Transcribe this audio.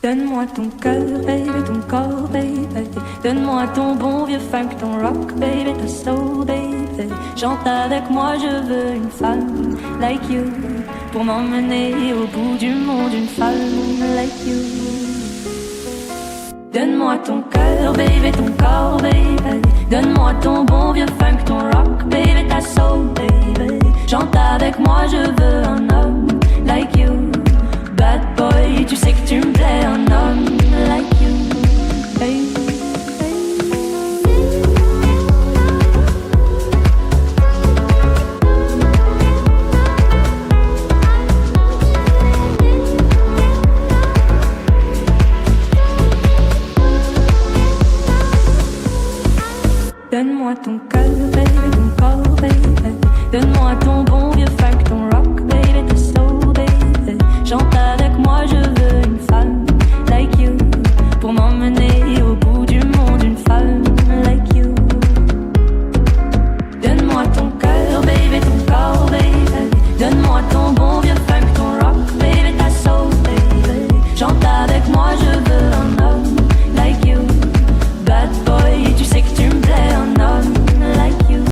Donne-moi ton cœur, baby, ton corps, baby. Donne-moi ton bon vieux funk, ton rock, baby, ta soul, baby. Chante avec moi, je veux une femme like you pour m'emmener au bout du monde, une femme like you. Donne-moi ton cœur, baby, ton corps, baby. Donne-moi ton bon vieux funk, ton rock, baby, ta soul, baby. Chante avec moi, je veux un homme like you. Bad boy, tu sais que tu me plais, un homme like you. Hey. Donne-moi ton cœur, baby, ton corps, baby. Donne-moi ton bon vieux funk, ton rock, baby, ta soul, baby. Chante avec moi, je veux